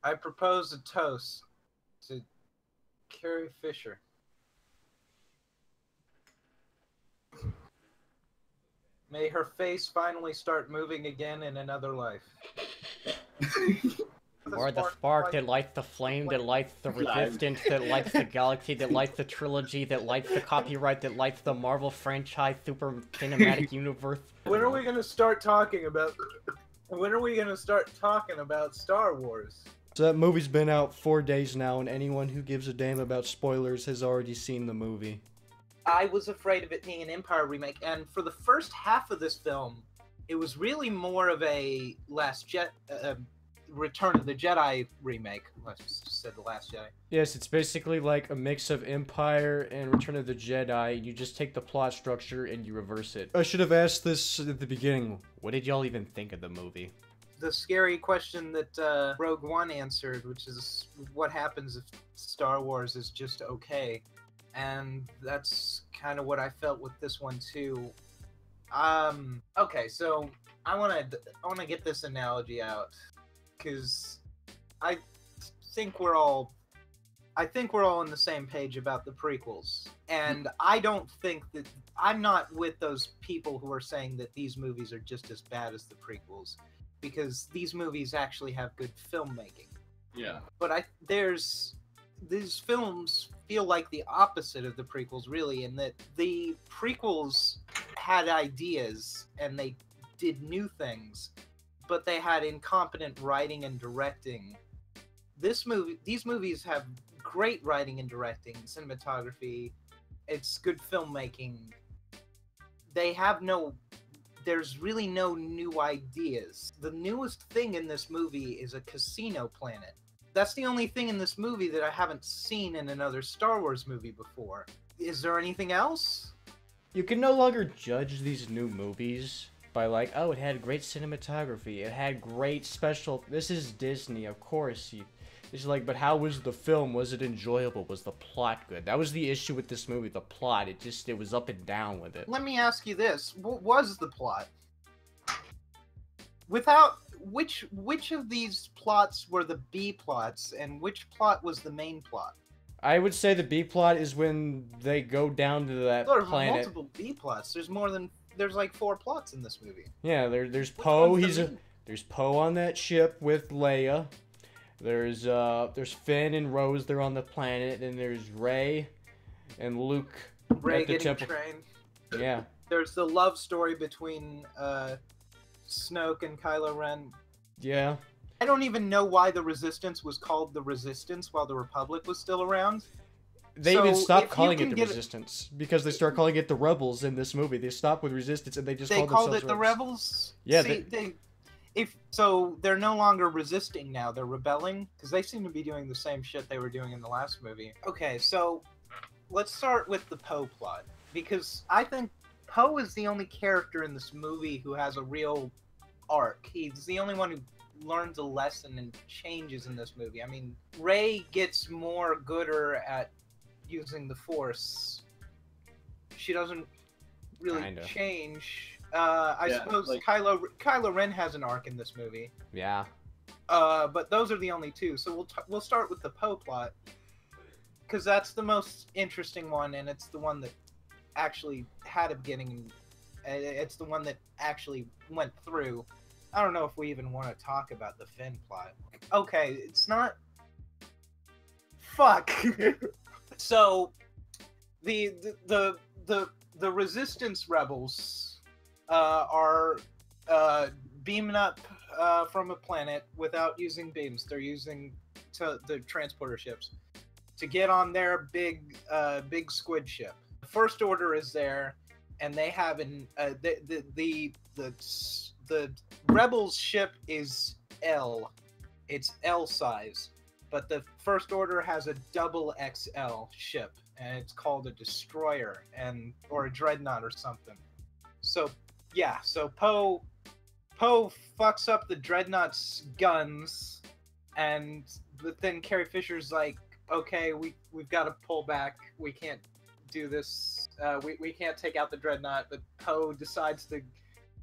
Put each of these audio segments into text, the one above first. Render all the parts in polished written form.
I propose a toast to Carrie Fisher. May her face finally start moving again in another life. Or the spark that lights the flame, that lights the resistance, that lights the galaxy, that lights the trilogy, that lights the copyright, that lights the Marvel franchise super cinematic universe. When are we gonna start talking about? When are we gonna start talking about Star Wars? So that movie's been out 4 days now, and anyone who gives a damn about spoilers has already seen the movie. I was afraid of it being an Empire remake, and for the first half of this film, it was really more of a Return of the Jedi remake. I just said The Last Jedi. Yes, it's basically like a mix of Empire and Return of the Jedi. You just take the plot structure and you reverse it. I should have asked this at the beginning. What did y'all even think of the movie? The scary question that Rogue One answered, which is what happens if Star Wars is just okay. And that's kind of what I felt with this one too. Okay, so I wanna get this analogy out, because I think we're all on the same page about the prequels, and I don't think that I'm not with those people who are saying that these movies are just as bad as the prequels, because these movies actually have good filmmaking. Yeah. But these films feel like the opposite of the prequels, really, in that the prequels had ideas and they did new things, but they had incompetent writing and directing. These movies have great writing and directing, cinematography. It's good filmmaking. There's really no new ideas. The newest thing in this movie is a casino planet. That's the only thing in this movie that I haven't seen in another Star Wars movie before. Is there anything else? You can no longer judge these new movies by like, oh, it had great cinematography, it had great special... This is Disney, of course. It's like, but how was the film? Was it enjoyable? Was the plot good? That was the issue with this movie, the plot. It was up and down with it. Let me ask you this. What was the plot? Which of these plots were the B plots, and which plot was the main plot? I would say the B plot is when they go down to that There are planet. multiple B plots. There's like 4 plots in this movie. Yeah, there's Poe. There's Poe on that ship with Leia. There's Finn and Rose. They're on the planet, and there's Rey and Luke Rey at the getting temple. trained. Yeah. There's the love story between Snoke and Kylo Ren. Yeah. I don't even know why the Resistance was called the Resistance while the Republic was still around. They So, even stopped if calling you it can the get- Resistance because they start calling it the Rebels in this movie. They stopped with Resistance and they just They called called themselves it the Rebels? Yeah, See, so they're no longer resisting now, they're rebelling? Because they seem to be doing the same shit they were doing in the last movie. Okay, so let's start with the Poe plot. Because I think Poe is the only character in this movie who has a real arc. He's the only one who learns a lesson and changes in this movie. I mean, Rey gets more gooder at using the Force. She doesn't really Kinda. change. I suppose like... Kylo Ren has an arc in this movie. Yeah. But those are the only two. So we'll start with the Poe plot, because that's the most interesting one, and it's the one that actually had a beginning. It's the one that actually went through. I don't know if we even want to talk about the Finn plot. Okay, it's not. Fuck. So, the Resistance rebels are beaming up from a planet without using beams. They're using the transporter ships to get on their big squid ship. The First Order is there, and they have the Rebels ship is L. It's L size, but the First Order has a double XL ship, and it's called a destroyer or a dreadnought or something. So yeah, so Poe fucks up the dreadnought's guns, but then Carrie Fisher's like, okay, we've got to pull back. We can't do this. We can't take out the dreadnought. But Poe decides to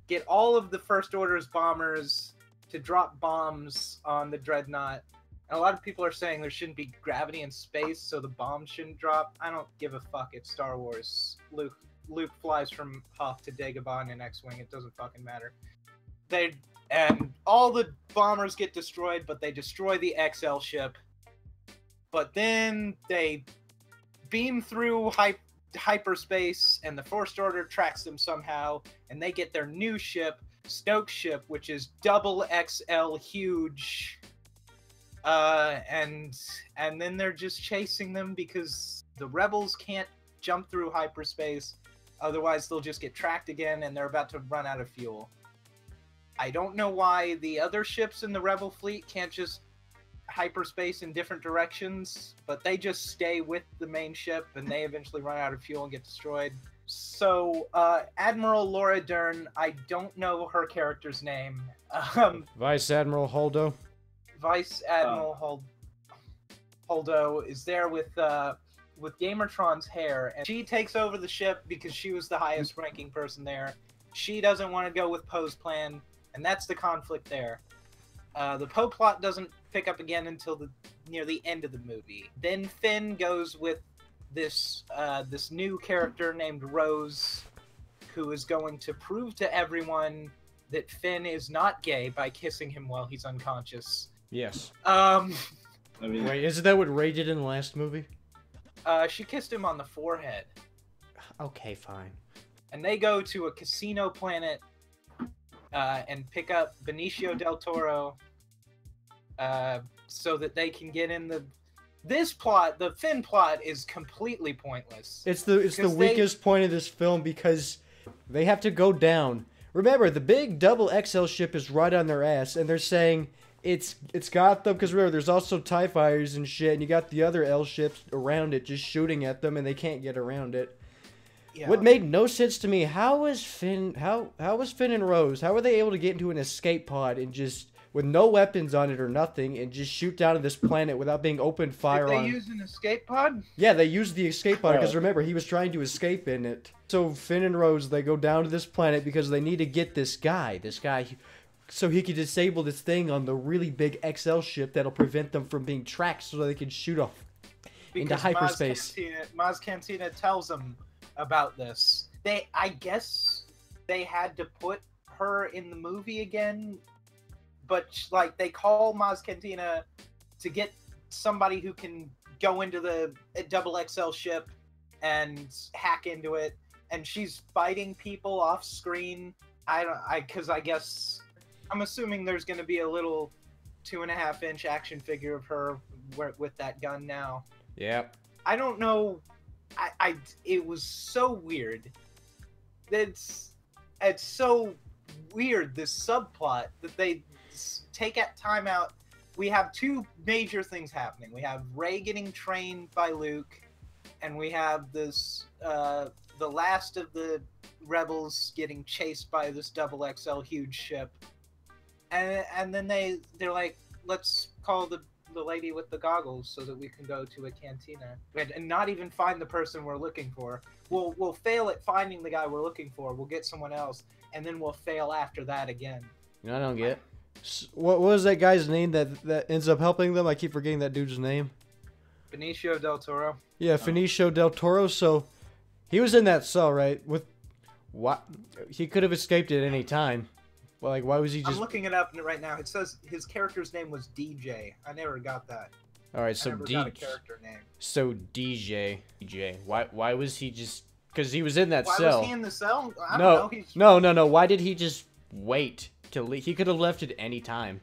get all of the First Order's bombers to drop bombs on the dreadnought, And a lot of people are saying there shouldn't be gravity in space, so the bomb shouldn't drop. I don't give a fuck. It's Star Wars. Luke flies from Hoth to Dagobah in an X-wing. It doesn't fucking matter. And all the bombers get destroyed, but they destroy the XL ship. But then they beam through hyperspace, and the First Order tracks them somehow, and they get their new ship, Snoke's ship, which is double XL huge. And then they're just chasing them because the rebels can't jump through hyperspace, otherwise they'll just get tracked again, and they're about to run out of fuel. I don't know why the other ships in the rebel fleet can't just hyperspace in different directions, but they just stay with the main ship, and they eventually run out of fuel and get destroyed. So, Admiral Laura Dern, I don't know her character's name. Vice Admiral Holdo. Vice Admiral Holdo is there with Gamertron's hair, and she takes over the ship because she was the highest ranking person there. She doesn't want to go with Poe's plan, and that's the conflict there. The Poe plot doesn't pick up again until near the end of the movie. Then Finn goes with this new character named Rose, who is going to prove to everyone that Finn is not gay by kissing him while he's unconscious. Yes. I mean, Wait, isn't that what Rey did in the last movie? She kissed him on the forehead. Okay, fine. And they go to a casino planet and pick up Benicio del Toro so that they can get in this plot. The Finn plot is completely pointless. It's the weakest point of this film because they have to go down. Remember, the big double XL ship is right on their ass, and they're saying it's got them, because remember, there's also TIE fighters and shit, and you got the other L ships around it just shooting at them, and they can't get around it. Yeah. What made no sense to me, how was Finn and Rose, how were they able to get into an escape pod and just, with no weapons on it or nothing, and just shoot down to this planet without being opened fire on? Did they use an escape pod? Yeah, they used the escape pod, because remember, he was trying to escape in it. So Finn and Rose, they go down to this planet because they need to get this guy, so he can disable this thing on the really big XL ship that'll prevent them from being tracked so they can shoot off into hyperspace. Maz Cantina tells them about this. I guess they had to put her in the movie again, but like they call Maz Cantina to get somebody who can go into the double XL ship and hack into it, and she's fighting people off screen. Because I guess I'm assuming there's going to be a little 2.5-inch action figure of her with that gun now. Yep. I don't know. It was so weird. It's so weird, this subplot that they take time out. We have two major things happening. We have Rey getting trained by Luke, and we have this the last of the rebels getting chased by this double XL huge ship. And then they're like, let's call the lady with the goggles so that we can go to a cantina and not even find the person we're looking for. We'll fail at finding the guy we're looking for. We'll get someone else, and then we'll fail after that again. You know, I don't get. What was that guy's name that ends up helping them? I keep forgetting that dude's name. Benicio del Toro. Yeah, Benicio del Toro. So he was in that cell, right? With what? He could have escaped at any time. Well, like, why was he just? I'm looking it up right now. It says his character's name was DJ. I never got that. All right, so I never got a character name. So DJ. Why was he just? Because he was in that Why cell. Was he in the cell? I don't No. No. Why did he just wait to leave? He could have left at any time.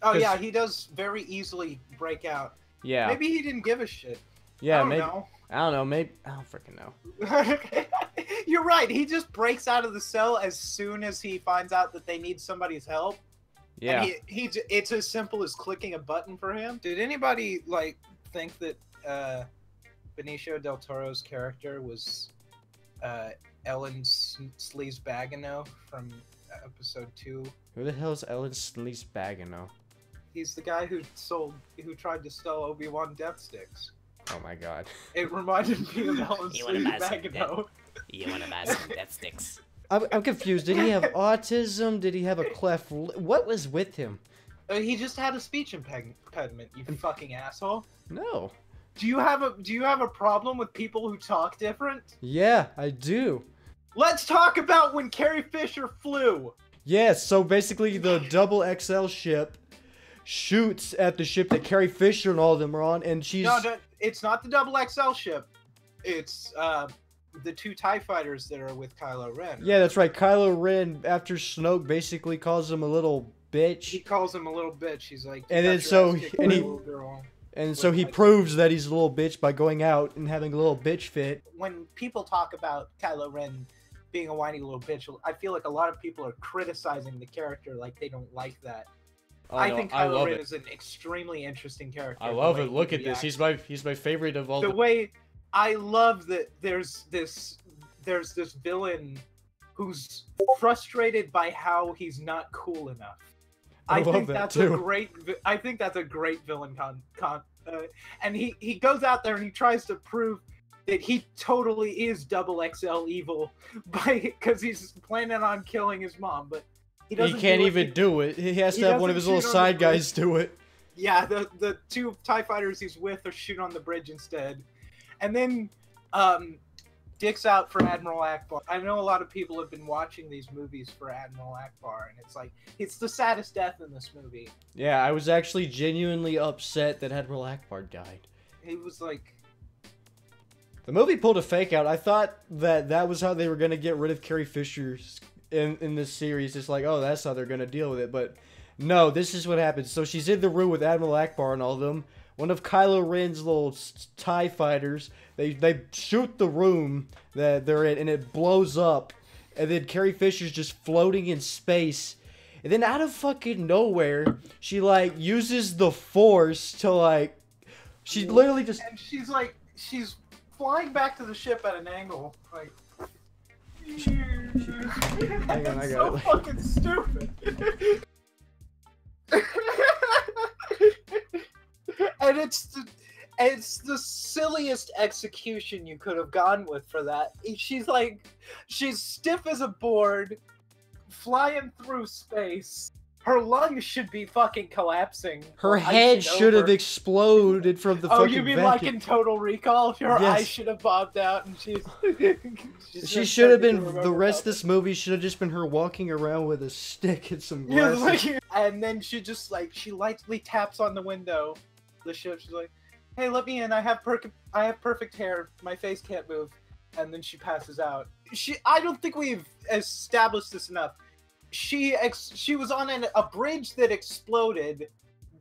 Oh yeah, he does very easily break out. Yeah. Maybe he didn't give a shit. Yeah, I don't know. Maybe I don't freaking know. You're right. He just breaks out of the cell as soon as he finds out that they need somebody's help. Yeah. And it's as simple as clicking a button for him. Did anybody think that Benicio del Toro's character was Ellen Sleaze-Bagano from episode 2? Who the hell is Ellen Sleaze-Bagano? He's the guy who tried to sell Obi-Wan death sticks. Oh my god. It reminded me of Ellen Sleaze-Bagano. You want to buy some death sticks? I'm confused. Did he have autism? Did he have a cleft lip? What was with him? He just had a speech impediment, you fucking asshole. No. Do you have a problem with people who talk different? Yeah, I do. Let's talk about when Carrie Fisher flew. Yeah, so basically the double XL ship shoots at the ship that Carrie Fisher and all of them are on, and she's... No, it's not the double XL ship. It's the 2 TIE fighters that are with Kylo Ren. Yeah, that's right. Kylo Ren, after Snoke basically calls him a little bitch. He calls him a little bitch. He's like, and then so he proves that he's a little bitch by going out and having a little bitch fit. When people talk about Kylo Ren being a whiny little bitch, I feel like a lot of people are criticizing the character like they don't like that. I think Kylo Ren is an extremely interesting character. I love it. Look at this. He's my favorite of all. The way I love that there's this villain who's frustrated by how he's not cool enough. I think that's a great villain and he goes out there and he tries to prove that he totally is double XL evil because he's planning on killing his mom, but he can't even do it. He has to have one of his little side guys do it. Yeah, the 2 TIE fighters he's with are shooting on the bridge instead. And then dicks out for Admiral Akbar. I know a lot of people have been watching these movies for Admiral Akbar, and it's like, it's the saddest death in this movie. Yeah, I was actually genuinely upset that Admiral Akbar died. He was like... The movie pulled a fake out. I thought that was how they were going to get rid of Carrie Fisher in this series. It's like, oh, that's how they're going to deal with it. But no, this is what happens. So she's in the room with Admiral Akbar and all of them. One of Kylo Ren's little TIE fighters, they shoot the room that they're in, and it blows up. And then Carrie Fisher's just floating in space. And then out of fucking nowhere, she, like, uses the Force to, like... She literally just... And she's, like, she's flying back to the ship at an angle, like... Hang on, I got so it. Fucking stupid. And it's the silliest execution you could have gone with for that. She's stiff as a board, flying through space. Her lungs should be fucking collapsing. Her head should have exploded from the fucking vacuum. Oh, you mean like in Total Recall? Her eyes should have bobbed out and she should have been, the rest of this movie should have just been her walking around with a stick and some glasses. And then she just, like, she lightly taps on the window. The ship, she's like, hey, let me in. I have perfect hair. My face can't move. And then she passes out. I don't think we've established this enough. She was on a bridge that exploded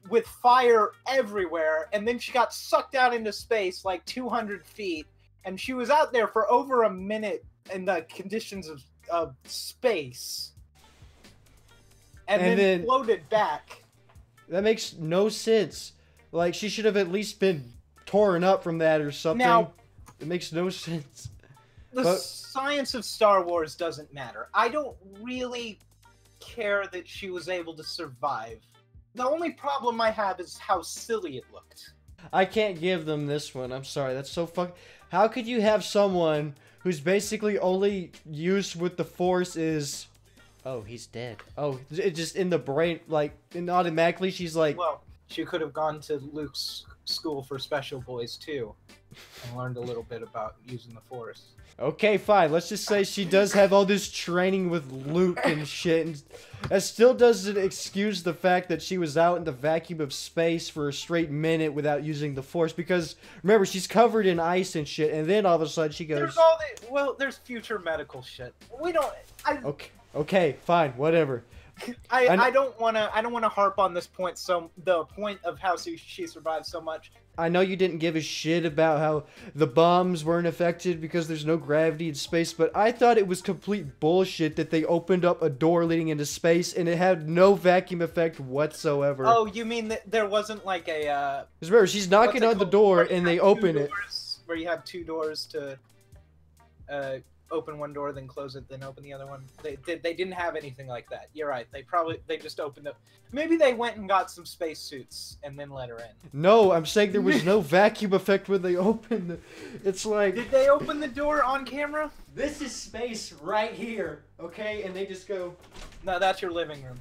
with fire everywhere, and then she got sucked out into space like 200 feet, and she was out there for over a minute in the conditions of space, and then floated back. That makes no sense. Like, she should have at least been torn up from that or something. Now, it makes no sense. The science of Star Wars doesn't matter. I don't really care that she was able to survive. The only problem I have is how silly it looked. I can't give them this one. I'm sorry. That's so How could you have someone who's basically only used with the Force is... Oh, he's dead. Oh, it just in the brain, like, and automatically she's like... Well, she could have gone to Luke's school for special boys, too, and learned a little bit about using the Force. Okay, fine. Let's just say she does have all this training with Luke and shit. And that still doesn't excuse the fact that she was out in the vacuum of space for a straight minute without using the Force. Because, remember, she's covered in ice and shit. And then all of a sudden she goes... There's future medical shit. We don't... Okay, fine. Whatever. I don't want to harp on this point. So the point of how she survived so much. I know you didn't give a shit about how the bombs weren't affected because there's no gravity in space, but I thought it was complete bullshit that they opened up a door leading into space and it had no vacuum effect whatsoever. Oh, you mean that there wasn't like a... Because remember, she's knocking on the door and they open it. Where you have 2 doors to open one door, then close it, then open the other one. They didn't have anything like that. You're right. They just opened up. Maybe they went and got some space suits and then let her in. No, I'm saying there was no vacuum effect when they opened it. It's like... Did they open the door on camera? This is space right here, okay? And they just go... No, that's your living room.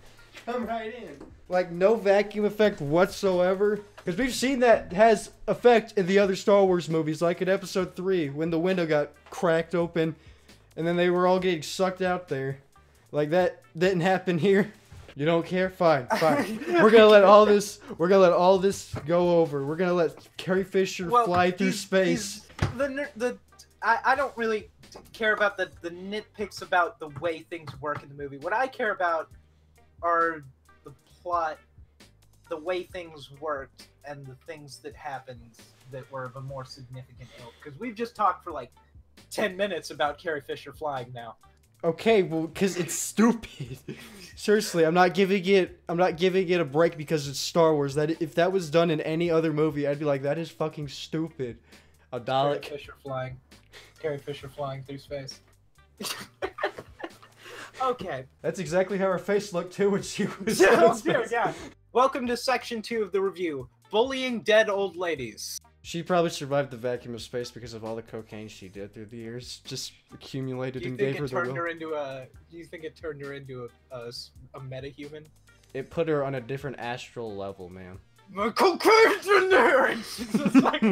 come right in. Like, no vacuum effect whatsoever. Because we've seen that has effect in the other Star Wars movies, like in Episode 3, when the window got cracked open, and then they were all getting sucked out there. Like, that didn't happen here. You don't care? Fine, fine. We're gonna let all this go over. We're gonna let Carrie Fisher fly through space. I don't really care about the nitpicks about the way things work in the movie. What I care about are the plot, the way things worked, and the things that happened that were of a more significant ilk. Because we've just talked for like 10 minutes about Carrie Fisher flying now. Okay, well, because it's stupid. Seriously, I'm not giving it a break because it's Star Wars. That if that was done in any other movie, I'd be like, that is fucking stupid. A Dalek. Carrie Fisher flying through space. Okay. That's exactly how her face looked too when she was in space. Yeah. Welcome to section 2 of the review. Bullying dead old ladies. She probably survived the vacuum of space because of all the cocaine she did through the years. Just accumulated and gave her the will. Do you think it turned her into a metahuman? It put her on a different astral level, man. My cocaine's in there! And she's just like...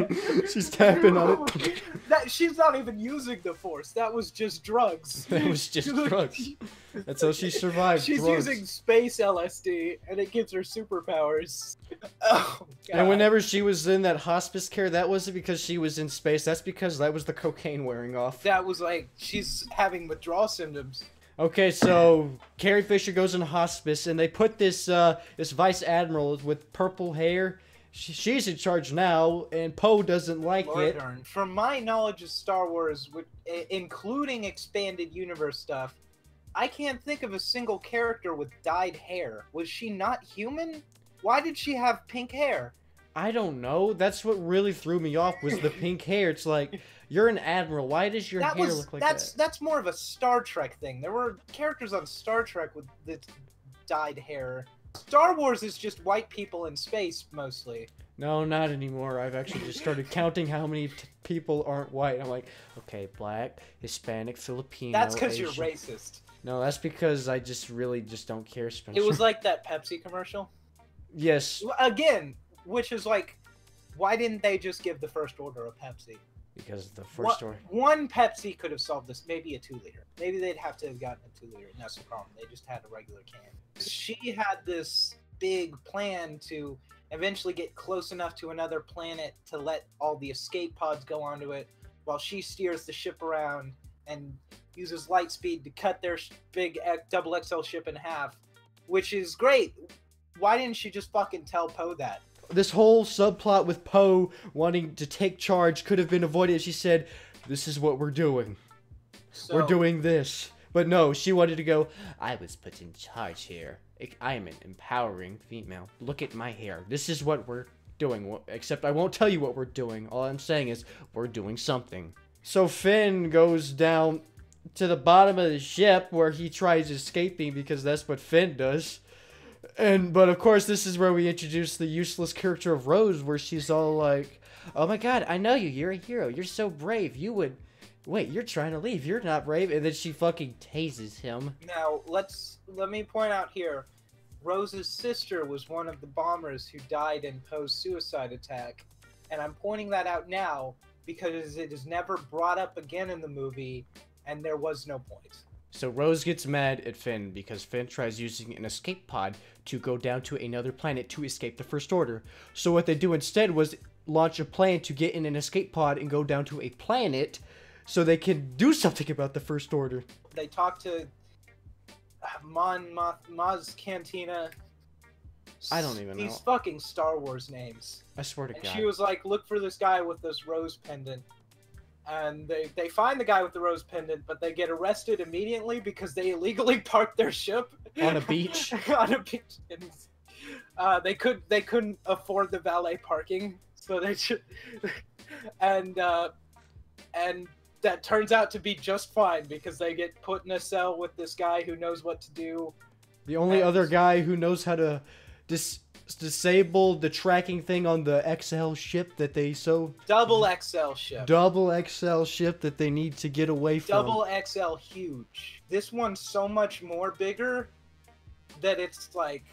She's tapping on it. She's not even using the Force. That was just drugs. That was just drugs. That's how she survived. She's drugs. using space LSD, and it gives her superpowers. Oh, God. And whenever she was in that hospice care, that wasn't because she was in space. That's because that was the cocaine wearing off. That was like, she's having withdrawal symptoms. Okay, so Carrie Fisher goes in hospice, and they put this this vice admiral with purple hair. She's in charge now, and Poe doesn't like it. From my knowledge of Star Wars, including expanded universe stuff, I can't think of a single character with dyed hair. Was she not human? Why did she have pink hair? I don't know. That's what really threw me off was the pink hair. It's like, you're an admiral. Why does your hair look like that? That's more of a Star Trek thing. There were characters on Star Trek with the dyed hair. Star Wars is just white people in space, mostly. No, not anymore. I've actually just started counting how many people aren't white. I'm like, okay, black, Hispanic, Filipino, That's because Asian. you're racist. No, that's because I really don't care, Spencer. It was like that Pepsi commercial. Yes. Again, which is like, why didn't they just give the First Order a Pepsi? Because the First Order... One Pepsi could have solved this. Maybe a 2-liter. Maybe they'd have to have gotten a 2-liter, and that's the problem. They just had a regular can. She had this big plan to eventually get close enough to another planet to let all the escape pods go onto it, while she steers the ship around and uses light speed to cut their big double XL ship in half, which is great. Why didn't she just fucking tell Poe that? This whole subplot with Poe wanting to take charge could have been avoided. She said, this is what we're doing. We're doing this. But no, she wanted to go, I was put in charge here. I am an empowering female. Look at my hair. This is what we're doing. Except I won't tell you what we're doing. All I'm saying is, we're doing something. So Finn goes down to the bottom of the ship where he tries escaping because that's what Finn does. But of course, this is where we introduce the useless character of Rose, where she's all like, oh my god, I know you, you're a hero, you're so brave, you would, wait, you're trying to leave, you're not brave, and then she fucking tases him. Now, let me point out here, Rose's sister was one of the bombers who died in Poe's suicide attack, and I'm pointing that out now because it is never brought up again in the movie, and there was no point. So Rose gets mad at Finn because Finn tries using an escape pod to go down to another planet to escape the First Order. So what they do instead was launch a plan to get in an escape pod and go down to a planet so they can do something about the First Order. They talk to Maz Cantina. I don't even know. These fucking Star Wars names. I swear to God. She was like, look for this guy with this rose pendant. And they find the guy with the rose pendant, but they get arrested immediately because they illegally parked their ship on a beach. On a beach, and they couldn't afford the valet parking, so they should, and that turns out to be just fine because they get put in a cell with this guy who knows what to do. The only other guy who knows how to disable the tracking thing on the XL ship that they Double XL ship. Double XL ship that they need to get away from. Double XL huge. This one's so much more bigger that it's like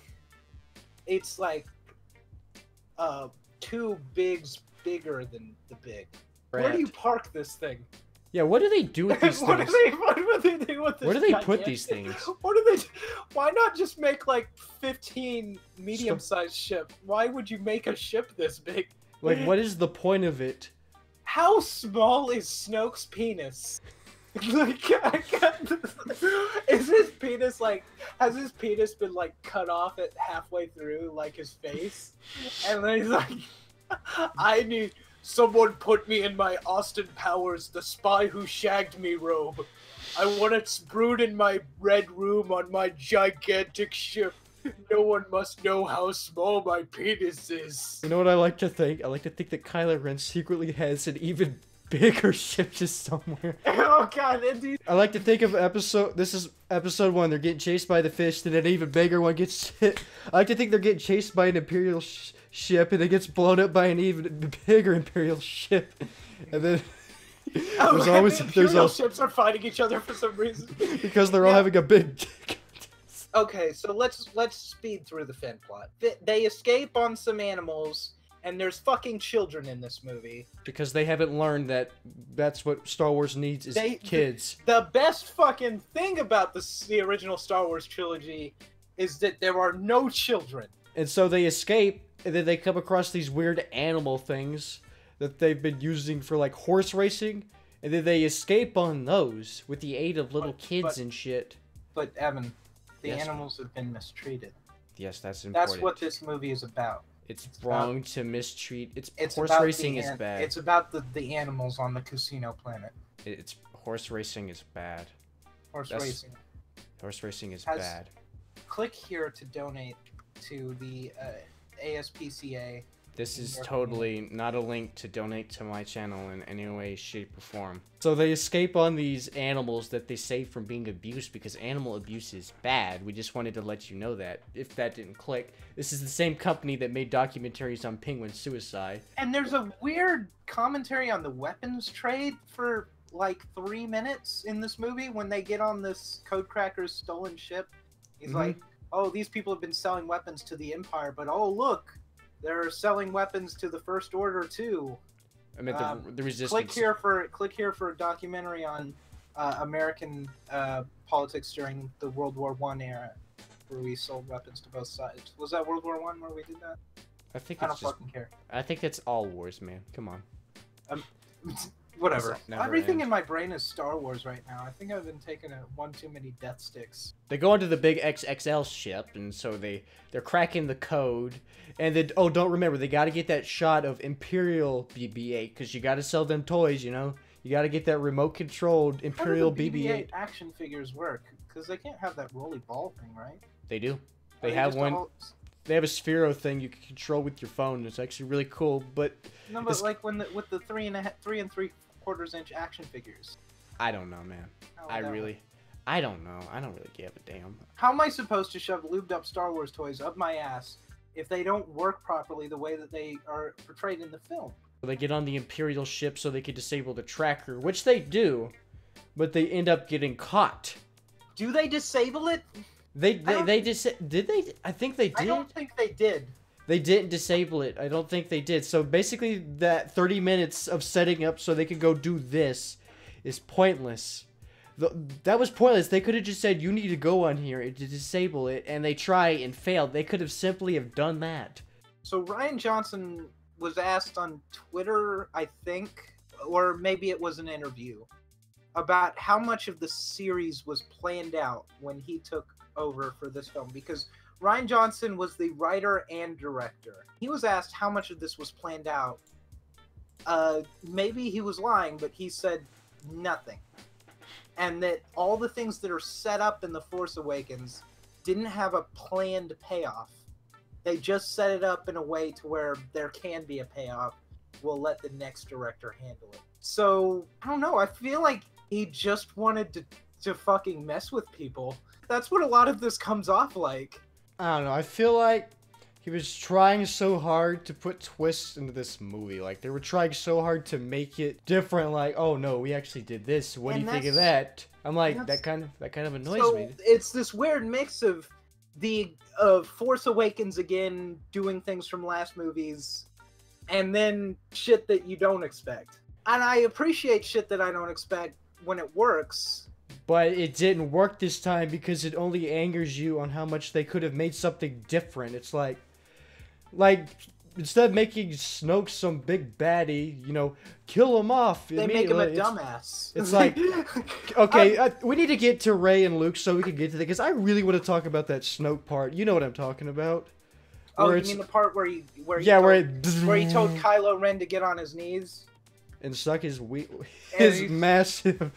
two bigs bigger than the big. Where do you park this thing? Yeah, what do they do with these what things? do they do with this? Where do they put these things? What do they? Why not just make like 15 medium-sized ships? Why would you make a ship this big? Like, what is the point of it? How small is Snoke's penis? Like, is his penis like? Has his penis been like cut off at halfway through, like his face? And then he's like, I need someone put me in my Austin Powers, the spy who shagged me robe. I want it brewed in my red room on my gigantic ship. No one must know how small my penis is. You know what I like to think? I like to think that Kylo Ren secretly has an even bigger ship just somewhere. Oh god, indeed. I like to think of this is episode 1, they're getting chased by the fish, then an even bigger one gets hit. I like to think they're getting chased by an Imperial ship, and it gets blown up by an even bigger Imperial ship. And then Imperial ships are fighting each other for some reason. Because they're all having a big dick. Okay, so let's speed through the Finn plot. They escape on some animals, and there's fucking children in this movie. Because they haven't learned that that's what Star Wars needs is kids. The best fucking thing about the original Star Wars trilogy is that there are no children. And so they escape, and then they come across these weird animal things that they've been using for like horse racing, and then they escape on those with the aid of little kids and shit. But Evan, the animals have been mistreated. Yes, that's important. That's what this movie is about. It's wrong to mistreat. It's horse about racing is bad. It's about the animals on the casino planet. It's horse racing is bad. Horse racing is bad. Click here to donate to the ASPCA. This is totally not a link to donate to my channel in any way, shape, or form. So they escape on these animals that they save from being abused because animal abuse is bad. We just wanted to let you know that, if that didn't click. This is the same company that made documentaries on penguin suicide. And there's a weird commentary on the weapons trade for like 3 minutes in this movie when they get on this Codecracker's stolen ship. He's like, oh, these people have been selling weapons to the Empire, but oh, look. They're selling weapons to the First Order too. I meant the Resistance. Click here for a documentary on American politics during the World War I era, where we sold weapons to both sides. Was that World War I where we did that? I don't fucking care. I think it's all wars, man. Come on. Whatever. Everything in my brain is Star Wars right now. I think I've been taking one too many death sticks. They go onto the big XXL ship, and so they're cracking the code. And then, oh, don't remember, they got to get that shot of Imperial BB-8, because you got to sell them toys, you know? You got to get that remote-controlled Imperial BB-8. How do the BB-8 action figures work? Because they can't have that roly ball thing, right? They do. They have one. They have a Sphero thing you can control with your phone. It's actually really cool, but... No, but like with the 3 3/4 inch action figures. I don't know, man. I don't know. I don't really give a damn. How am I supposed to shove lubed up Star Wars toys up my ass if they don't work properly the way that they are portrayed in the film? They get on the Imperial ship so they can disable the tracker, which they do, but they end up getting caught. Do they disable it? Did they? I think they did. I don't think they did. They didn't disable it. I don't think they did. So basically, that 30 minutes of setting up so they could go do this is pointless. That was pointless. They could have just said, you need to go on here to disable it, and they try and failed. They could have simply have done that. So Rian Johnson was asked on Twitter, I think, or maybe it was an interview, about how much of the series was planned out when he took over for this film, because Rian Johnson was the writer and director. He was asked how much of this was planned out. Maybe he was lying, but he said nothing. And that all the things that are set up in The Force Awakens didn't have a planned payoff. They just set it up in a way to where there can be a payoff. We'll let the next director handle it. So, I don't know. I feel like he just wanted to fucking mess with people. That's what a lot of this comes off like. I don't know. I feel like he was trying so hard to put twists into this movie. Like, they were trying so hard to make it different. Like, oh no, we actually did this. What do you think of that? I'm like, that kind of annoys me. It's this weird mix of the Force Awakens again, doing things from last movies, and then shit that you don't expect. And I appreciate shit that I don't expect when it works. But it didn't work this time because it only angers you on how much they could have made something different. It's like instead of making Snoke some big baddie, you know, kill him off. They make him a dumbass. It's like, okay, we need to get to Rey and Luke so we can get to that, because I really want to talk about that Snoke part. You know what I'm talking about? Oh, you mean the part where he told Kylo Ren to get on his knees? And suck his massive,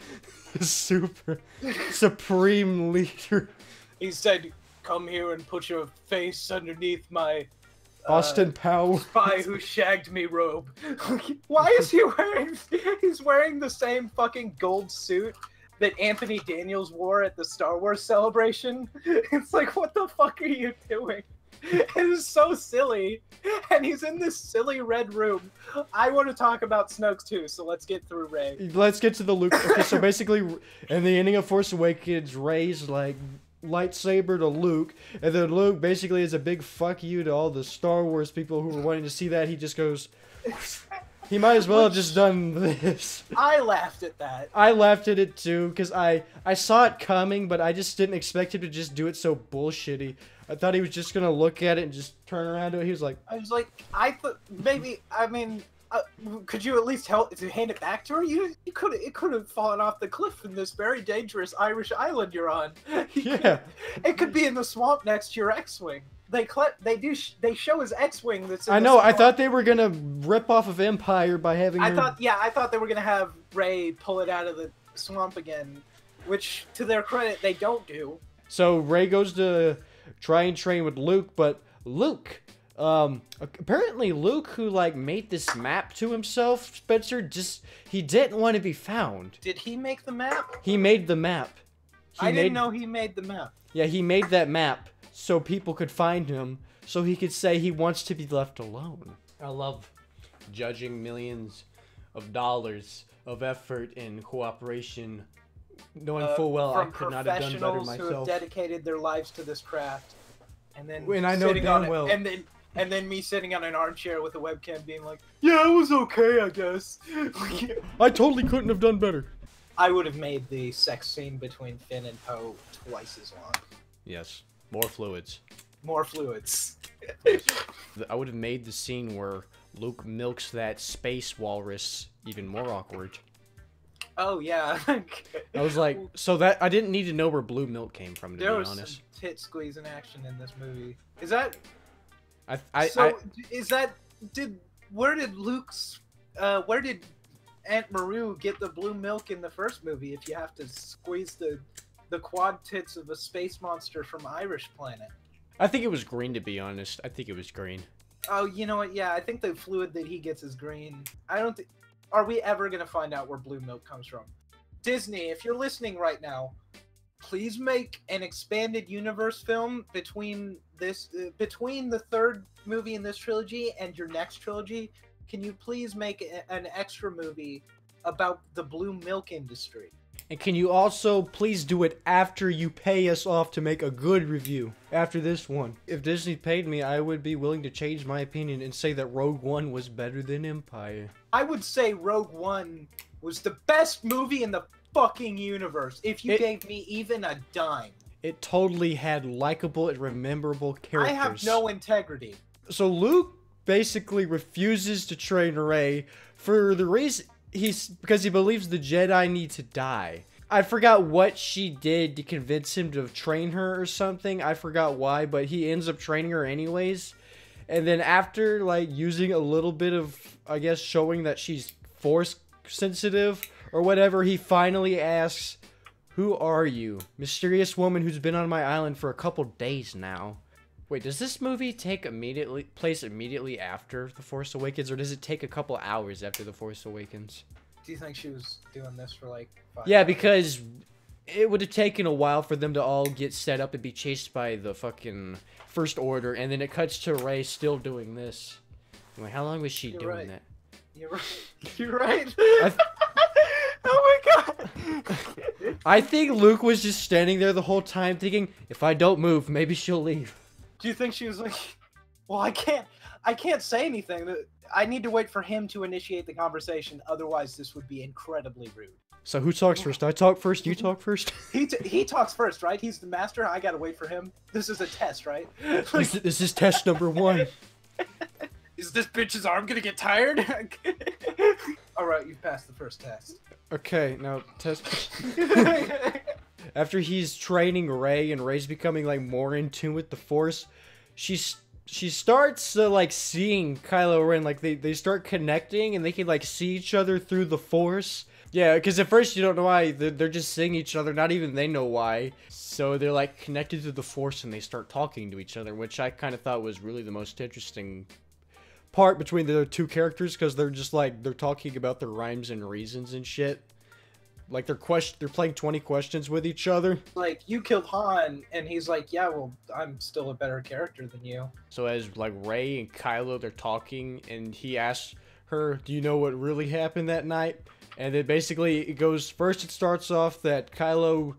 supreme leader. He said, "Come here and put your face underneath my Austin Powers spy who shagged me robe." Why is he wearing? He's wearing the same fucking gold suit that Anthony Daniels wore at the Star Wars celebration. It's like, what the fuck are you doing? It is so silly, and he's in this silly red room. I want to talk about Snoke too, so let's get through Rey. Let's get to the Luke. Okay, so basically, in the ending of Force Awakens, Rey's like lightsaber to Luke, and then Luke basically is a big fuck you to all the Star Wars people who were wanting to see that. He just goes, he might as well have just done this. I laughed at that. I laughed at it too, because I saw it coming, but I just didn't expect him to just do it so bullshitty. I thought he was just gonna look at it and just turn around to it. He was like, I thought maybe, I mean, could you at least help to hand it back to her? It could have fallen off the cliff in this very dangerous Irish island you're on. Yeah, it could be in the swamp next to your X-wing. They show his X-wing that's. I know. I thought they were gonna rip off of Empire by having. I thought they were gonna have Rey pull it out of the swamp again, which, to their credit, they don't do. So Rey goes to try and train with Luke, but Luke, apparently Luke, who like made this map to himself, Spencer, he didn't want to be found. Did he make the map? He made the map. I didn't know he made the map. Yeah, he made that map so people could find him, so he could say he wants to be left alone. I love judging millions of dollars of effort and cooperation, knowing full well I could not have done better myself. Professionals who have dedicated their lives to this craft, and then I know damn well. And then me sitting on an armchair with a webcam, being like, "Yeah, it was okay, I guess." I totally couldn't have done better. I would have made the sex scene between Finn and Poe twice as long. Yes, more fluids. More fluids. I would have made the scene where Luke milks that space walrus even more awkward. Oh yeah. I was like, so that I didn't need to know where blue milk came from, to be honest. There was some tit squeezing action in this movie. Is that? Where did Aunt Maru get the blue milk in the first movie? If you have to squeeze the quad tits of a space monster from Irish planet. I think it was green, to be honest. I think it was green. Oh, you know what? Yeah, I think the fluid that he gets is green. I don't think. Are we ever gonna find out where blue milk comes from? Disney, if you're listening right now, please make an expanded universe film between the third movie in this trilogy and your next trilogy. Can you please make an extra movie about the blue milk industry? And can you also please do it after you pay us off to make a good review after this one? If Disney paid me, I would be willing to change my opinion and say that Rogue One was better than Empire. I would say Rogue One was the best movie in the fucking universe if you gave me even a dime. It totally had likable and rememberable characters. I have no integrity. So Luke basically refuses to train Rey for the reason because he believes the Jedi need to die. I forgot what she did to convince him to train her or something. I forgot why, but he ends up training her anyways. And then after like using a little bit of, I guess, showing that she's force sensitive or whatever, he finally asks, "Who are you? Mysterious woman who's been on my island for a couple days now." Wait, does this movie take place immediately after The Force Awakens, or does it take a couple hours after The Force Awakens? Do you think she was doing this for like 5 Yeah, hours? because it would have taken a while for them to all get set up and be chased by the fucking First Order, and then it cuts to Rey still doing this. I'm like, how long was she doing that? You're right. You're right. Oh my god! I think Luke was just standing there the whole time thinking, if I don't move, maybe she'll leave. Do you think she was like, well, I can't say anything. I need to wait for him to initiate the conversation, otherwise this would be incredibly rude. So who talks first? I talk first, you talk first? He talks first, right? He's the master, I gotta wait for him. This is a test, right? This is test number 1. Is this bitch's arm gonna get tired? Alright, you've passed the first test. Okay, now test. After he's training Rey and Rey's becoming like more in tune with the Force, she starts like seeing Kylo Ren, like they start connecting and they can like see each other through the Force. Yeah, because at first you don't know why, they're just seeing each other, not even they know why. So they're like connected to the Force and they start talking to each other, which I kind of thought was really the most interesting part between the two characters, because they're just like, they're talking about their rhymes and reasons and shit. Like they're playing 20 questions with each other. Like, you killed Han, and he's like, yeah, well, I'm still a better character than you. So as like Rey and Kylo, they're talking, and he asks her, do you know what really happened that night? And then basically it goes, first it starts off that Kylo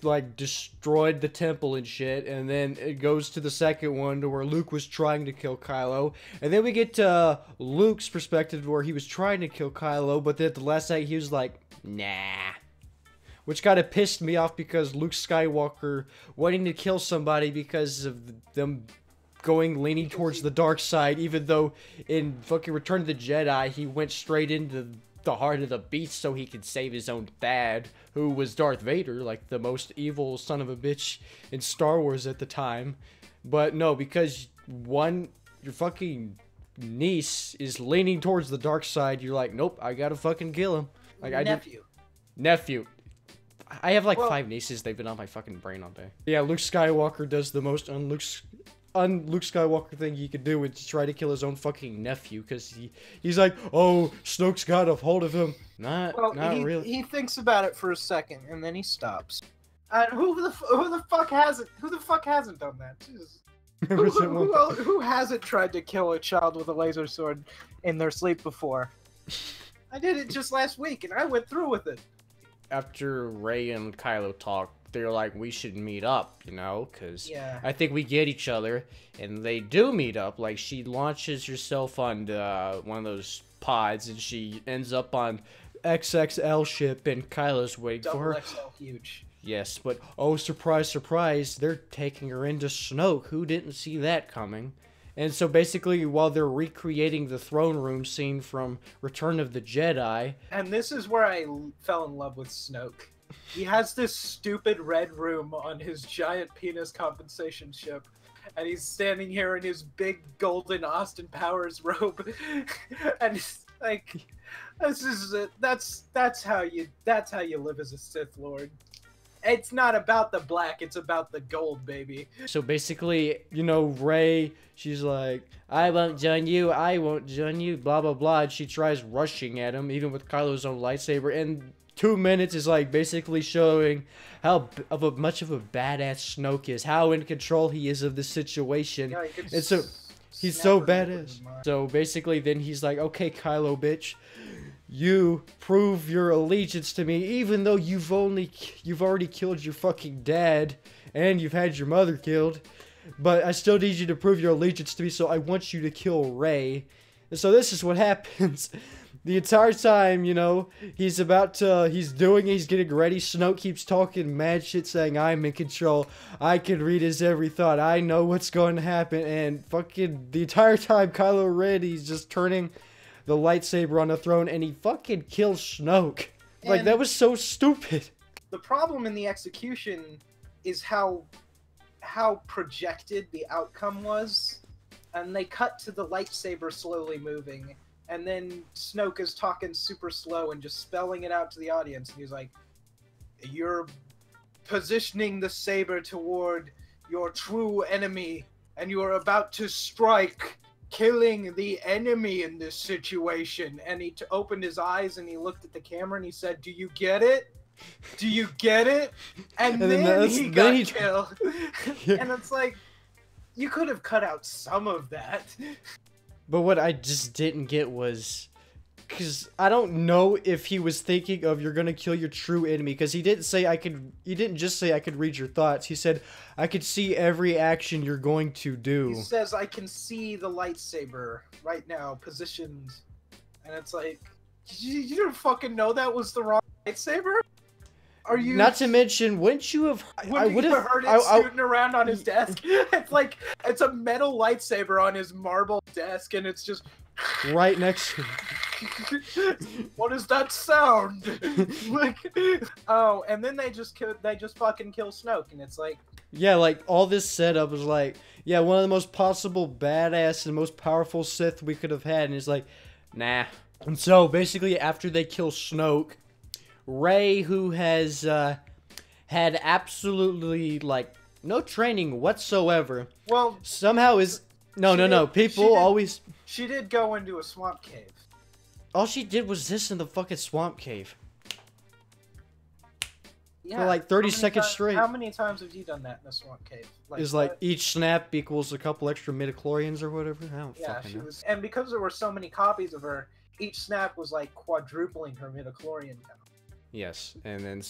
like destroyed the temple and shit, and then it goes to the second one to where Luke was trying to kill Kylo, and then we get to Luke's perspective where he was trying to kill Kylo, but then at the last second he was like, nah. Which kind of pissed me off, because Luke Skywalker wanting to kill somebody because of them leaning towards the dark side, even though in fucking Return of the Jedi he went straight into the heart of the beast so he could save his own dad, who was Darth Vader, like the most evil son of a bitch in Star Wars at the time. But no, because one, your fucking niece is leaning towards the dark side, you're like, nope, I gotta fucking kill him. Like nephew. I have like 5 nieces. They've been on my fucking brain all day. Yeah, Luke Skywalker does the most Luke Skywalker thing he could do, is to try to kill his own fucking nephew, because he's like, oh, Snoke's got a hold of him. Not really. He thinks about it for a second, and then he stops. And who the fuck hasn't done that? Who hasn't tried to kill a child with a laser sword in their sleep before? I did it just last week, and I went through with it. After Rey and Kylo talk, they're like, we should meet up, you know, because I think we get each other, and they do meet up. Like, she launches herself on one of those pods, and she ends up on XXL ship, and Kylo's waiting for her. XL huge. Yes, but oh, surprise, surprise, they're taking her into Snoke. Who didn't see that coming? And so basically, while they're recreating the throne room scene from Return of the Jedi... And this is where I fell in love with Snoke. He has this stupid red room on his giant penis compensation ship, and he's standing here in his big golden Austin Powers robe, and it's like, that's how you live as a Sith Lord. It's not about the black, it's about the gold, baby. So basically, you know, Rey, she's like, I won't join you, blah, blah, blah. And she tries rushing at him, even with Kylo's own lightsaber. And 2 minutes is like basically showing how much of a badass Snoke is, how in control he is of the situation. Yeah, and so he's so badass. So basically then he's like, okay, Kylo, bitch. You prove your allegiance to me, even though you've already killed your fucking dad, and you've had your mother killed, but I still need you to prove your allegiance to me, so I want you to kill Rey. And so this is what happens. The entire time, you know, he's getting ready, Snoke keeps talking mad shit, saying, I'm in control, I can read his every thought, I know what's going to happen, and fucking the entire time Kylo Ren, he's just turning the lightsaber on the throne, and he fucking kills Snoke. Like, that was so stupid. The problem in the execution is how projected the outcome was, and they cut to the lightsaber slowly moving, and then Snoke is talking super slow and just spelling it out to the audience, and he's like, you're positioning the saber toward your true enemy, and you are about to strike, killing the enemy in this situation. And he opened his eyes and he looked at the camera and he said, do you get it? Do you get it? And then he got killed. Yeah. And it's like, you could have cut out some of that. But what I just didn't get was Because I don't know if he was thinking of you're gonna kill your true enemy. Because he didn't say I could. He didn't just say I could read your thoughts. He said I could see every action you're going to do. He says I can see the lightsaber right now positioned, and it's like, you didn't fucking know that was the wrong lightsaber? Are you? Not to mention, wouldn't you have? I would have heard it scooting around on his desk. It's like it's a metal lightsaber on his marble desk, and it's just right next to him. What is that sound? Like, oh, and then they just fucking kill Snoke, and it's like, yeah, like all this setup was like, yeah, one of the most possible badass and most powerful Sith we could have had, and it's like, nah. And so basically, after they kill Snoke, Rey, who has had absolutely like no training whatsoever, well, somehow is no. People always. She did go into a swamp cave. All she did was this in the fucking swamp cave. Yeah, for like 30 seconds straight. How many times have you done that in a swamp cave? Is like each snap equals a couple extra midichlorians or whatever? I don't fucking know. And because there were so many copies of her, each snap was like quadrupling her midichlorian count. Yes, and then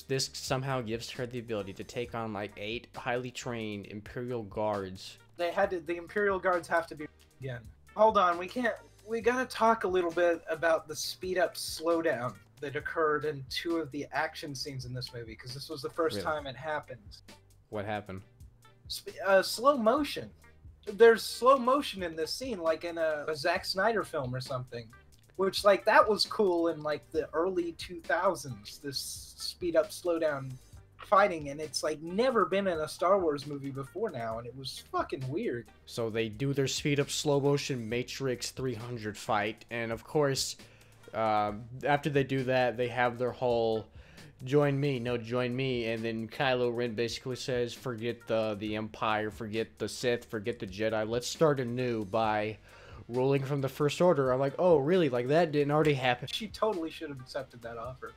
this somehow gives her the ability to take on like 8 highly trained Imperial guards. The Imperial guards have to be again. Hold on, we gotta talk a little bit about the speed up slowdown that occurred in 2 of the action scenes in this movie, because this was the first time it happened. What happened? Slow motion. There's slow motion in this scene, like in a Zack Snyder film or something. Which, like, that was cool in, like, the early 2000s, this speed-up, slow-down fighting, and it's, like, never been in a Star Wars movie before now, and it was fucking weird. So they do their speed-up, slow-motion Matrix 300 fight, and, of course, after they do that, they have their whole, join me, and then Kylo Ren basically says, forget the Empire, forget the Sith, forget the Jedi, let's start anew by ruling from the First Order. I'm like, oh, really? Like, that didn't already happen? She totally should have accepted that offer.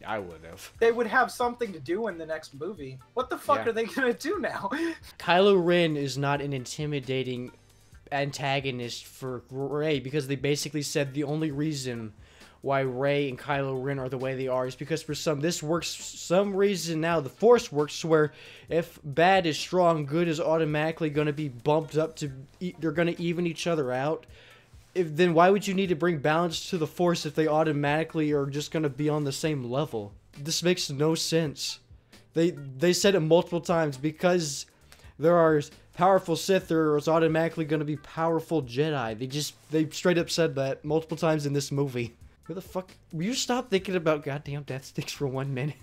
I would have. They would have something to do in the next movie. What the fuck are they gonna do now? Kylo Ren is not an intimidating antagonist for Rey, because they basically said the only reason why Rey and Kylo Ren are the way they are is because for some reason now the Force works where if bad is strong, good is automatically going to be bumped up to they're going to even each other out. Then why would you need to bring balance to the Force if they automatically are just going to be on the same level? This makes no sense. They said it multiple times, because there are powerful Sith, there is automatically going to be powerful Jedi. They straight up said that multiple times in this movie. Who the fuck? Will you stop thinking about goddamn death sticks for 1 minute?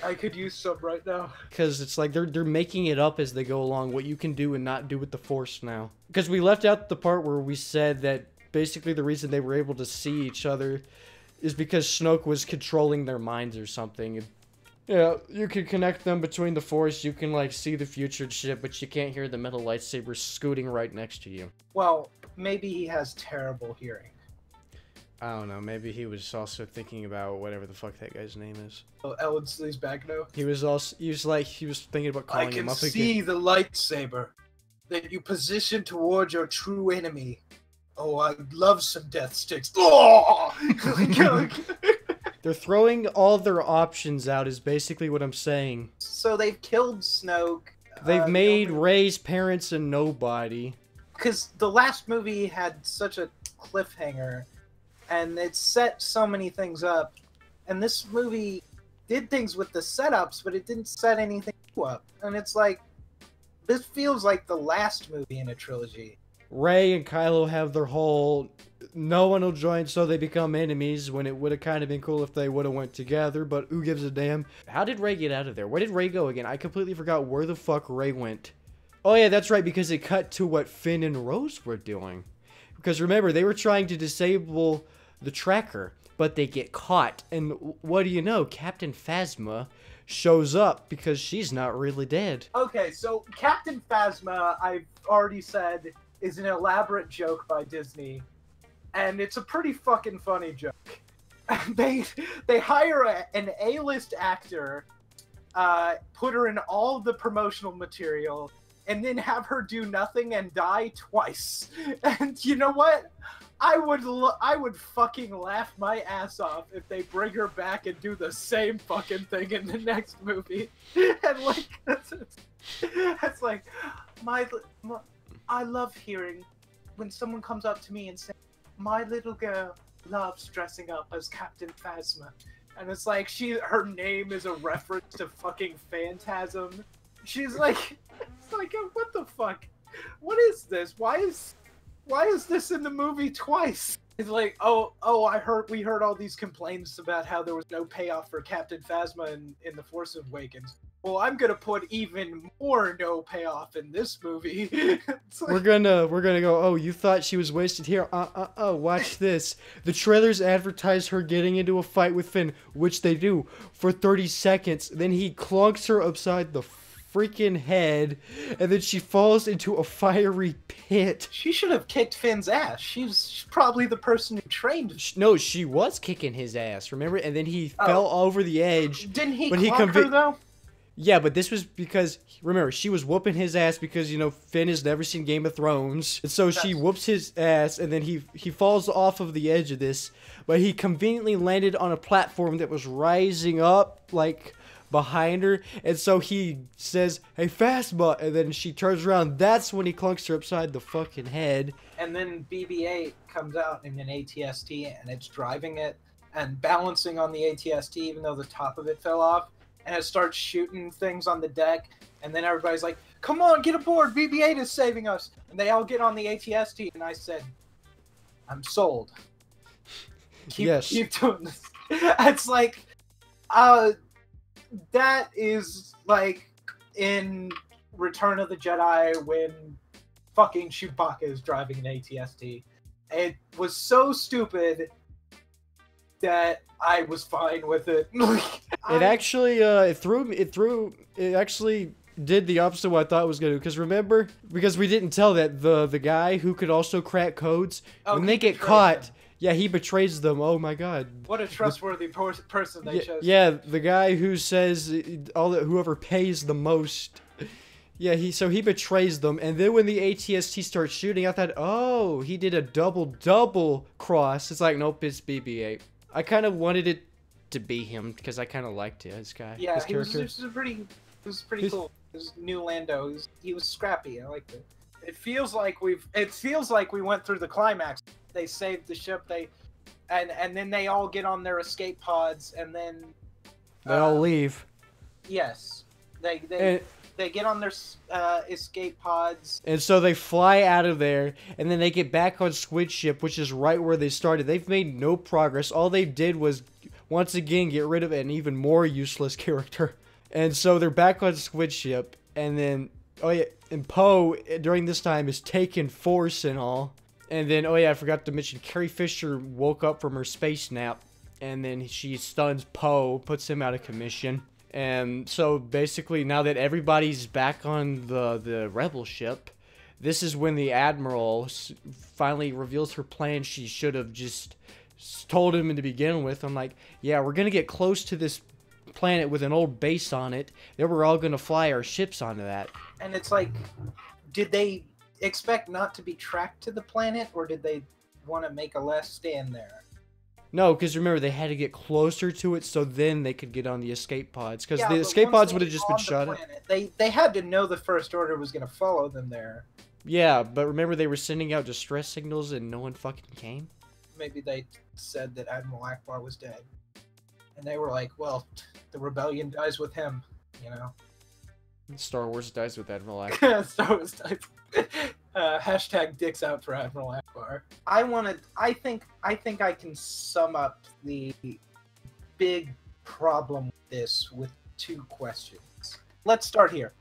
I could use some right now. Because it's like they're making it up as they go along, what you can do and not do with the Force now. Because we left out the part where we said that basically the reason they were able to see each other is because Snoke was controlling their minds or something. Yeah, you can connect them between the Force, you can like see the future and shit, but you can't hear the metal lightsaber scooting right next to you. Well, maybe he has terrible hearing. I don't know, maybe he was also thinking about whatever the fuck that guy's name is. Oh, Ellen Slee's back now? He was thinking about calling him up again. I can see the lightsaber that you position towards your true enemy. Oh, I love some death sticks. Oh! They're throwing all their options out is basically what I'm saying. So they've killed Snoke. They've made Rey's parents a nobody. Because the last movie had such a cliffhanger, and it set so many things up. And this movie did things with the setups, but it didn't set anything up. And it's like, this feels like the last movie in a trilogy. Rey and Kylo have their whole, no one will join, so they become enemies, when it would have kind of been cool if they would have went together, but who gives a damn? How did Rey get out of there? Where did Rey go again? I completely forgot where the fuck Rey went. Oh yeah, that's right, because it cut to what Finn and Rose were doing. Because remember, they were trying to disable the tracker, but they get caught, and what do you know? Captain Phasma shows up because she's not really dead. Okay, so Captain Phasma, I've already said, is an elaborate joke by Disney, and it's a pretty fucking funny joke. They hire an A-list actor, put her in all the promotional material, and then have her do nothing and die twice. And you know what? I would fucking laugh my ass off if they bring her back and do the same fucking thing in the next movie. And like, it's like, I love hearing when someone comes up to me and says, "My little girl loves dressing up as Captain Phasma," and it's like her name is a reference to fucking Phantasm. She's like, it's like, what the fuck? What is this? Why is this in the movie twice? It's like, we heard all these complaints about how there was no payoff for Captain Phasma in The Force Awakens. Well, I'm gonna put even more no payoff in this movie. Like, we're gonna go, oh, you thought she was wasted here? Watch this. The trailers advertise her getting into a fight with Finn, which they do for 30 seconds. Then he clunks her upside the freaking head, and then she falls into a fiery pit. She should have kicked Finn's ass. She's probably the person who trained. No, she was kicking his ass, remember? And then he fell over the edge. Didn't he clonk her, though? Yeah, but this was because, remember, she was whooping his ass because, you know, Finn has never seen Game of Thrones. And so she whoops his ass, and then he falls off of the edge of this. But he conveniently landed on a platform that was rising up, like, behind her. And so he says, "Hey, Phasma," and then she turns around. That's when he clunks her upside the fucking head. And then BB-8 comes out in an AT-ST, and it's driving it and balancing on the AT-ST, even though the top of it fell off. And it starts shooting things on the deck, and then everybody's like, "Come on, get aboard, BB-8 is saving us!" And they all get on the AT-ST, and I said, "I'm sold. Keep doing this." It's like, that is like in Return of the Jedi when fucking Chewbacca is driving an AT-ST. It was so stupid that I was fine with it. It actually, it actually did the opposite of what I thought it was gonna do. Because remember, because we didn't tell that the guy who could also crack codes, when they get caught, yeah, he betrays them. Oh my god. What a trustworthy person they chose. Yeah, the guy who says whoever pays the most. Yeah, he betrays them, and then when the AT-ST starts shooting, I thought, oh, he did a double cross. It's like, nope, it's BB-8. I kind of wanted it to be him because I kind of liked this guy. Yeah, his he was pretty cool. His new Lando, he was scrappy. I liked it. It feels like we went through the climax. They saved the ship. And then they all get on their escape pods, and then they all leave. Yes, they get on their escape pods. And so they fly out of there, and then they get back on Squid Ship, which is right where they started. They've made no progress. All they did was, once again, get rid of an even more useless character. And so they're back on Squid Ship, and then, oh yeah, and Poe, during this time, is taking Force and all. And then, oh yeah, I forgot to mention, Carrie Fisher woke up from her space nap, and then she stuns Poe, puts him out of commission. And so basically, now that everybody's back on the Rebel ship, this is when the Admiral finally reveals her plan. She should have just told him to begin with. I'm like, yeah, we're going to get close to this planet with an old base on it. Then we're all going to fly our ships onto that. And it's like, did they expect not to be tracked to the planet, or did they want to make a last stand there? No, because remember, they had to get closer to it so then they could get on the escape pods. Because the but escape pods would have once just been they shot on at. the planet, they had to know the First Order was going to follow them there. Yeah, but remember they were sending out distress signals and no one fucking came? Maybe they said that Admiral Akbar was dead. And they were like, well, the rebellion dies with him, you know? Star Wars dies with Admiral Akbar. Star Wars dies. Hashtag dicks out for Admiral Akbar. I think I can sum up the big problem with this with two questions. Let's start here.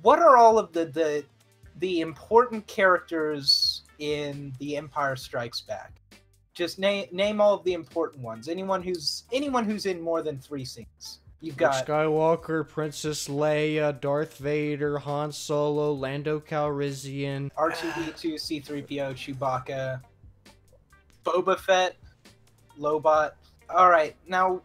What are all of the important characters in The Empire Strikes Back? Just name all of the important ones. Anyone who's in more than 3 scenes. You've got Luke Skywalker, Princess Leia, Darth Vader, Han Solo, Lando Calrissian, R2-D2, C-3PO, Chewbacca, Boba Fett, Lobot. All right, now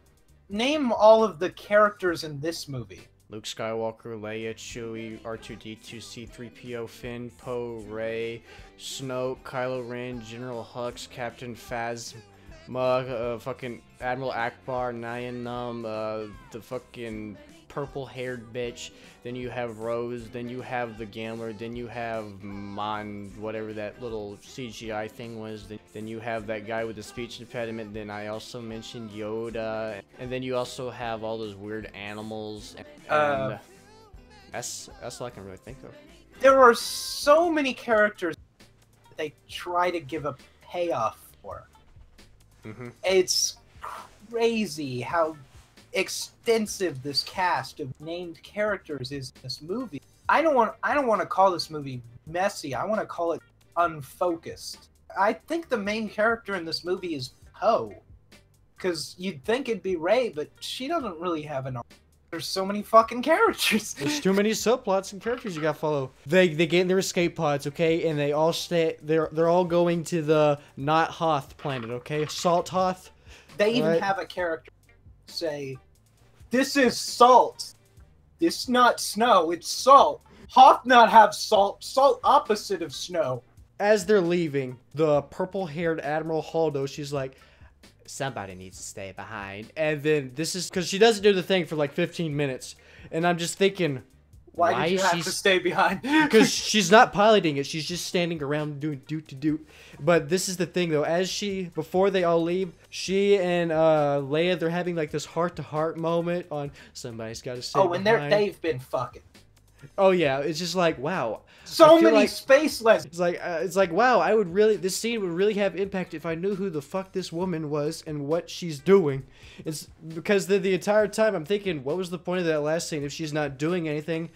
name all of the characters in this movie. Luke Skywalker, Leia, Chewie, R2-D2, C-3PO, Finn, Poe, Rey, Snoke, Kylo Ren, General Hux, Captain Phasma, fucking Admiral Akbar, Nyan Num, the fucking purple-haired bitch. Then you have Rose. Then you have the Gambler. Then you have Mon, whatever that little CGI thing was. Then you have that guy with the speech impediment. Then I also mentioned Yoda. And then you also have all those weird animals. And that's all I can really think of. There are so many characters that they try to give a payoff for. It's crazy how extensive this cast of named characters is in this movie. I don't want to call this movie messy. I want to call it unfocused. I think the main character in this movie is Poe, because you'd think it'd be Rey, but she doesn't really have an arc. There's so many fucking characters. There's too many subplots and characters you gotta follow. They get in their escape pods, okay, and they all stay. They're all going to the not Hoth planet, okay, Salt Hoth. They even have a character say, "This is salt. This not snow. It's salt. Hoth not have salt. Salt opposite of snow." As they're leaving, the purple-haired Admiral Holdo, she's like, somebody needs to stay behind. And then this is because she doesn't do the thing for like 15 minutes. And I'm just thinking, why did you have to stay behind? Because she's not piloting it. She's just standing around doing doot. But this is the thing though. Before they all leave, she and Leia, they're having like this heart-to-heart moment on somebody's got to stay behind. And they've been fucking. Oh yeah, it's just like, wow. So many space lessons. It's like wow, this scene would really have impact if I knew who the fuck this woman was and what she's doing. It's because the entire time I'm thinking, what was the point of that last scene if she's not doing anything?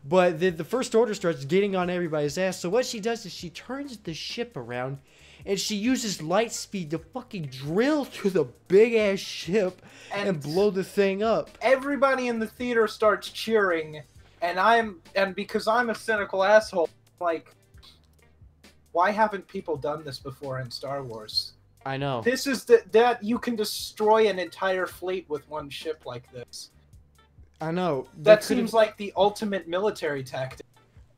But the First Order starts getting on everybody's ass. So what she does is she turns the ship around and she uses light speed to fucking drill through the big ass ship and blow the thing up. Everybody in the theater starts cheering. And because I'm a cynical asshole, like, why haven't people done this before in Star Wars? I know. This is that you can destroy an entire fleet with one ship like this. I know. That seems like the ultimate military tactic.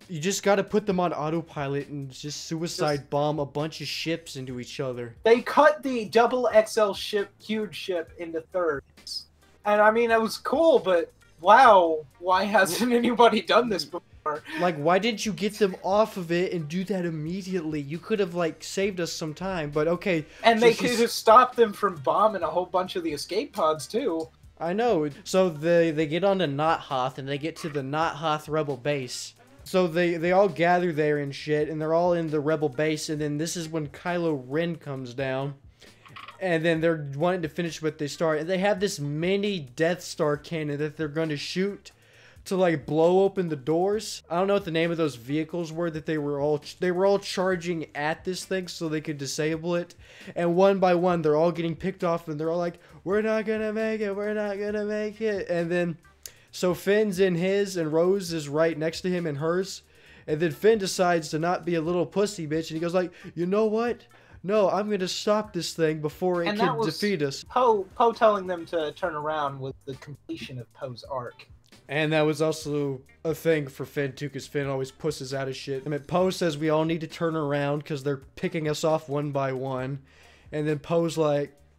You just gotta put them on autopilot and just suicide bomb a bunch of ships into each other. They cut the double XL ship, huge ship, into thirds. And I mean, it was cool, but wow, why hasn't anybody done this before? Like, why didn't you get them off of it and do that immediately? You could have, like, saved us some time, but okay. And they could have stopped them from bombing a whole bunch of the escape pods, too. I know. So they get on to Not Hoth, and they get to the Not Hoth Rebel base. So they all gather there and shit, and they're all in the Rebel base, and then this is when Kylo Ren comes down. And then they're wanting to finish what they start. And they have this mini Death Star cannon that they're going to shoot to, like, blow open the doors. I don't know what the name of those vehicles were that they were all charging at this thing so they could disable it. And one by one, they're all getting picked off and they're all like, we're not going to make it. We're not going to make it. And then, so Finn's in his and Rose is right next to him in hers. And then Finn decides to not be a little pussy bitch. And he goes like, you know what? No, I'm going to stop this thing before it can defeat us. Poe telling them to turn around was the completion of Poe's arc. And that was also a thing for Finn, too, because Finn always pusses out of shit. I mean, Poe says we all need to turn around because they're picking us off one by one. And then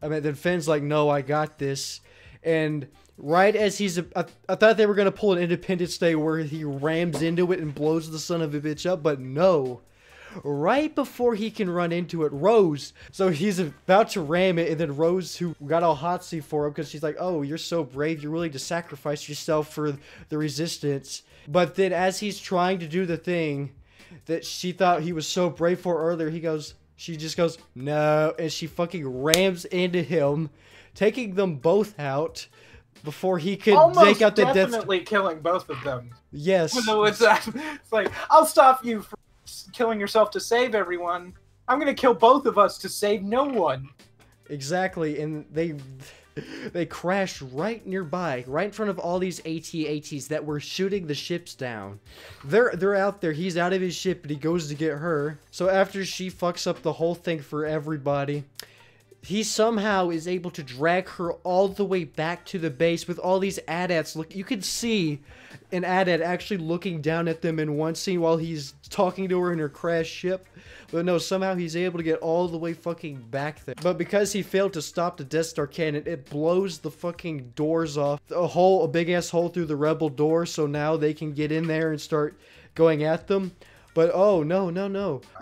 then Finn's like, no, I got this. And right as I thought they were going to pull an Independence Day where he rams into it and blows the son of a bitch up, but no. Right before he can run into it, Rose. So he's about to ram it, and then Rose, who got all hotsy for him, because she's like, oh, you're so brave, you're willing to sacrifice yourself for the resistance. But then as he's trying to do the thing that she thought he was so brave for earlier, she just goes, no, and she fucking rams into him, taking them both out before he could take out the Death Star. Almost definitely killing both of them. Yes. So it's like, I'll stop you from killing yourself to save everyone. I'm gonna kill both of us to save no one. Exactly, and they crash right nearby, right in front of all these AT-ATs that were shooting the ships down. They're out there. He's out of his ship, and he goes to get her. So after she fucks up the whole thing for everybody, he somehow is able to drag her all the way back to the base with all these AT-ATs. Look, you can see an AT-AT actually looking down at them in one scene while he's talking to her in her crashed ship. But no, somehow he's able to get all the way fucking back there. But because he failed to stop the Death Star cannon, it blows the fucking doors off. A big ass hole through the Rebel door, so now they can get in there and start going at them. But oh, no.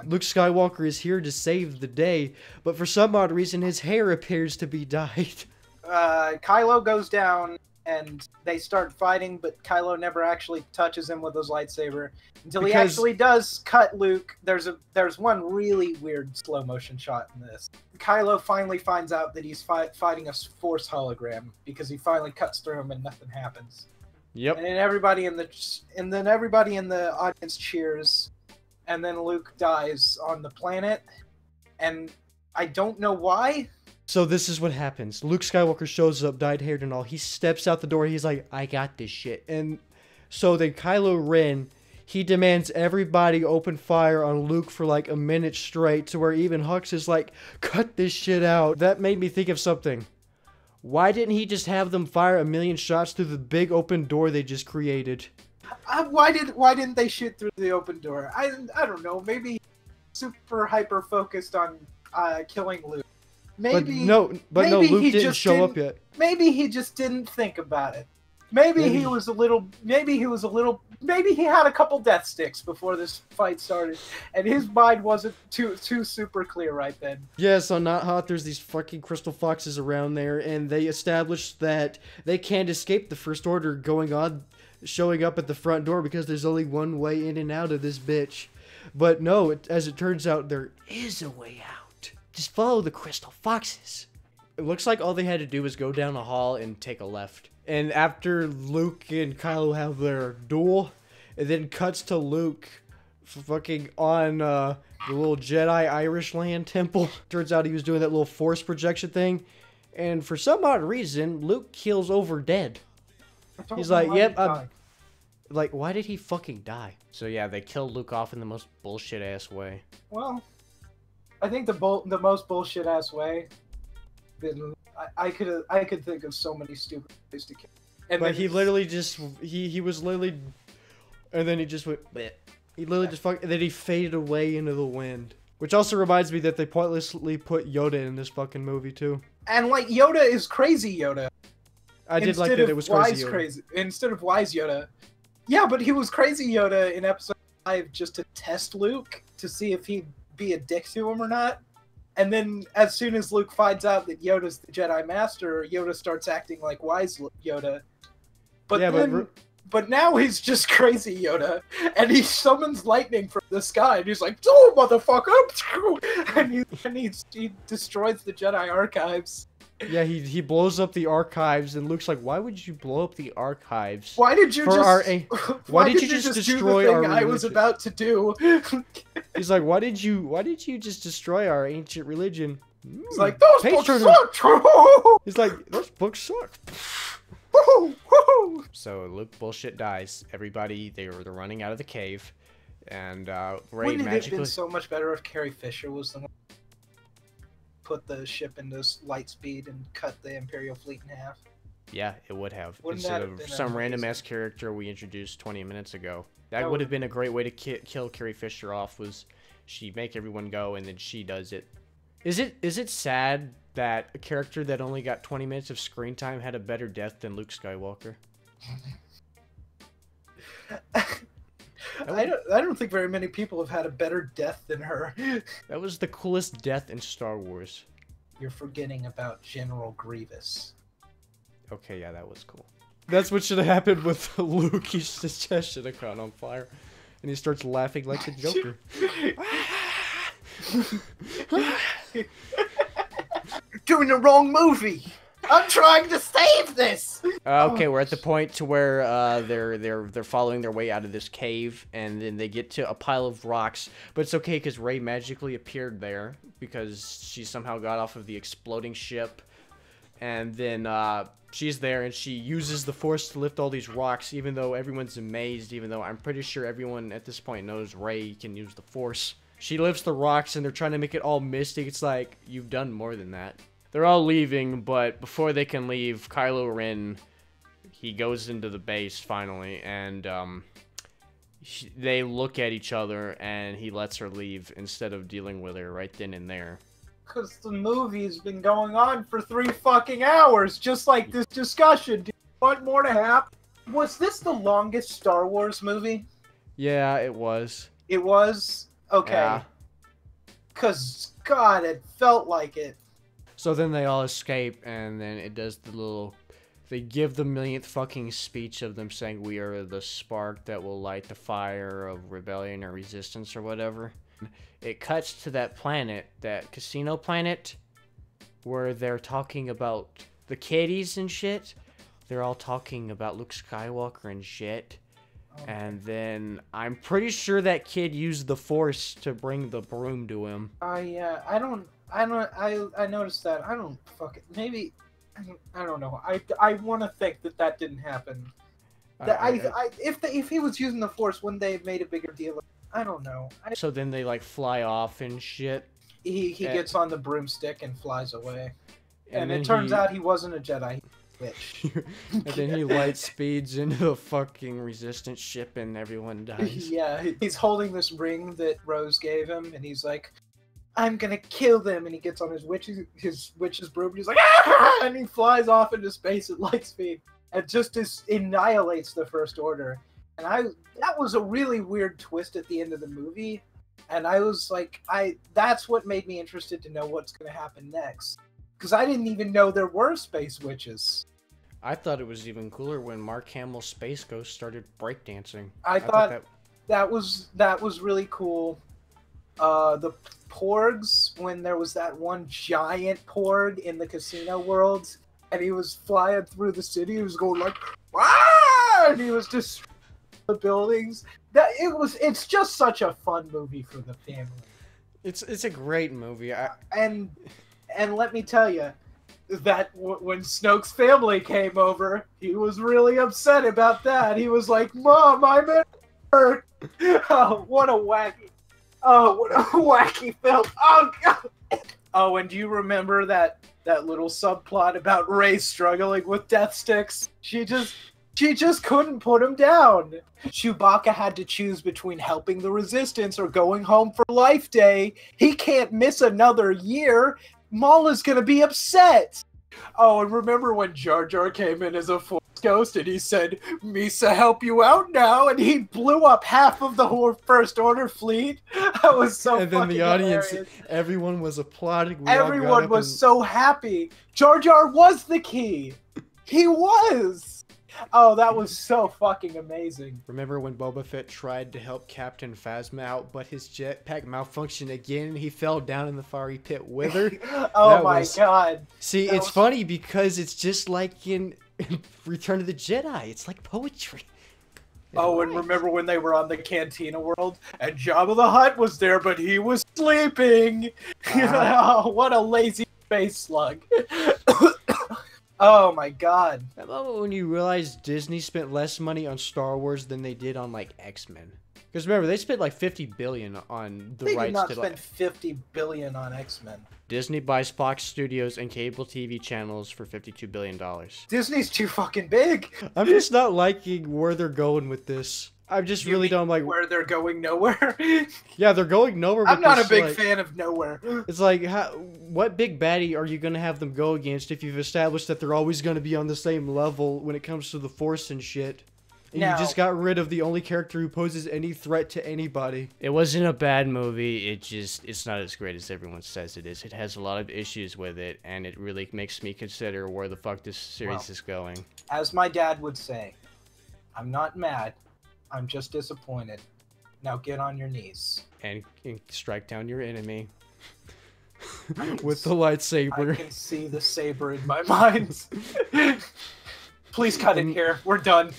Luke Skywalker is here to save the day, but for some odd reason, his hair appears to be dyed. Kylo goes down, and they start fighting, but Kylo never actually touches him with his lightsaber until he actually does cut Luke. There's one really weird slow motion shot in this. Kylo finally finds out that he's fighting a Force hologram because he finally cuts through him and nothing happens. Yep. And then everybody in the audience cheers, and then Luke dies on the planet, and I don't know why. So this is what happens. Luke Skywalker shows up, dyed-haired and all. He steps out the door. He's like, I got this shit. And so then Kylo Ren, he demands everybody open fire on Luke for like a minute straight, to where even Hux is like, cut this shit out. That made me think of something. Why didn't he just have them fire a million shots through the big open door they just created? Why didn't they shoot through the open door? I don't know. Maybe super hyper focused on killing Luke. Maybe no, Luke didn't show up yet. Maybe he just didn't think about it. Maybe he had a couple death sticks before this fight started, and his mind wasn't too super clear right then. Yeah, so not hot. There's these fucking crystal foxes around there, and they established that they can't escape the First Order showing up at the front door because there's only one way in and out of this bitch. But no, as it turns out, there is a way out. Just follow the crystal foxes. It looks like all they had to do was go down a hall and take a left. And after Luke and Kylo have their duel, it then cuts to Luke fucking on the little Jedi Irish land temple. Turns out he was doing that little force projection thing. And for some odd reason, Luke keels over dead. He's like, yep, like, why did he fucking die? So yeah, they killed Luke off in the most bullshit ass way. Well, I think the most bullshit ass way. I could think of so many stupid ways to kill. But he literally just he was literally, and then he just went. Bleh. He literally just fucking. And then he faded away into the wind. Which also reminds me that they pointlessly put Yoda in this fucking movie too. And like Yoda is crazy Yoda. I did like that it was crazy Yoda. Instead of wise Yoda. Yeah, but he was crazy Yoda in episode 5 just to test Luke to see if he'd be a dick to him or not. And then as soon as Luke finds out that Yoda's the Jedi Master, Yoda starts acting like wise Yoda. But yeah, but now he's just crazy Yoda, and he summons lightning from the sky, and he's like, "Oh, motherfucker!" and he destroys the Jedi archives. Yeah, he blows up the archives, and Luke's like, "Why would you blow up the archives? Why did you why did you just destroy do the our thing I was about to do?" He's like, "Why did you just destroy our ancient religion?" He's like, "Those books suck." He's like, "Those books suck." So Luke bullshit dies. Everybody, they're running out of the cave, and Rey Wouldn't magically. it have been so much better if Carrie Fisher was the one who put the ship into light speed and cut the Imperial fleet in half? Yeah, it would have. Wouldn't Instead that of have some been random amazing? ass character we introduced 20 minutes ago. That would have been a great way to kill Carrie Fisher off. Was she make everyone go and then she does it? Is it sad that a character that only got 20 minutes of screen time had a better death than Luke Skywalker? I don't think very many people have had a better death than her. That was the coolest death in Star Wars. You're forgetting about General Grievous. Okay, yeah, that was cool. That's what should have happened with Luke. His chest should have caught on fire. And he starts laughing like the Joker. You're doing the wrong movie! I'm trying to save this! Okay, we're at the point to where they're following their way out of this cave, and then they get to a pile of rocks. But it's okay because Rey magically appeared there because she somehow got off of the exploding ship, and then she's there and she uses the Force to lift all these rocks, even though everyone's amazed. Even though I'm pretty sure everyone at this point knows Rey can use the Force. She lifts the rocks and they're trying to make it all mystic. It's like, you've done more than that. They're all leaving, but before they can leave, Kylo Ren, he goes into the base finally, and they look at each other, and he lets her leave instead of dealing with her right then and there. Because the movie's been going on for 3 fucking hours, just like this discussion. Do you want more to happen? Was this the longest Star Wars movie? Yeah, it was. It was? Okay. Yeah. Because, God, it felt like it. So then they all escape, and then it does the little... They give the millionth fucking speech of them saying, we are the spark that will light the fire of rebellion or resistance or whatever. It cuts to that planet, that casino planet, where they're talking about the kiddies and shit. They're all talking about Luke Skywalker and shit. Okay. And then I'm pretty sure that kid used the Force to bring the broom to him. Yeah, I noticed that. I don't fucking... Maybe... I don't know. I want to think that didn't happen. If he was using the Force, wouldn't they have made a bigger deal? I don't know. So then they like fly off and shit. He gets on the broomstick and flies away. And it turns out he wasn't a Jedi. Bitch. And then he light speeds into the fucking resistance ship and everyone dies. Yeah, he's holding this ring that Rose gave him, and he's like, I'm gonna kill them, and he gets on his witch's broom, and he's like, ah! And he flies off into space at light speed, and just annihilates the First Order. And that was a really weird twist at the end of the movie, and I was like, that's what made me interested to know what's gonna happen next, because I didn't even know there were space witches. I thought it was even cooler when Mark Hamill's Space Ghost started breakdancing. I thought that was really cool. The porgs, when there was that one giant porg in the casino world, and he was flying through the city, he was going like, ah! And he was just the buildings. It's just such a fun movie for the family. It's a great movie. And let me tell you that when Snoke's family came over, he was really upset about that. He was like, Mom, I'm hurt. Oh, what a wacky film. Oh, God. Oh, and do you remember that little subplot about Rey struggling with death sticks? She just couldn't put him down. Chewbacca had to choose between helping the Resistance or going home for Life Day. He can't miss another year. Maula's gonna be upset. Oh, and remember when Jar Jar came in as a Force Ghost and he said, Misa, help you out now, and he blew up half of the whole First Order fleet? That was so And then the audience, hilarious. Everyone was applauding. Everyone was so happy. Jar Jar was the key. He was. Oh, that was so fucking amazing. Remember when Boba Fett tried to help Captain Phasma out, but his jetpack malfunctioned again and he fell down in the fiery pit with her? Oh my God. See, it's funny because it's just like in Return of the Jedi. It's like poetry. Oh, and remember when they were on the Cantina world and Jabba the Hutt was there, but he was sleeping? Oh, what a lazy space slug. Oh my God. That moment when you realize Disney spent less money on Star Wars than they did on like X-Men. Because remember, they spent like $50 billion on the rights to... They did not spend $50 billion on X-Men. Disney buys Fox Studios and cable TV channels for $52 billion. Disney's too fucking big. I'm just not liking where they're going with this. I just really don't like... Where they're going nowhere? Yeah, they're going nowhere. I'm not a big fan of nowhere. It's like, what big baddie are you going to have them go against if you've established that they're always going to be on the same level when it comes to the Force and shit? And you just got rid of the only character who poses any threat to anybody. It wasn't a bad movie. It's not as great as everyone says it is. It has a lot of issues with it, and it really makes me consider where the fuck this series is going. As my dad would say, I'm not mad. I'm just disappointed. Now get on your knees. And strike down your enemy. With the lightsaber. I can see the saber in my mind. Please cut it here. We're done.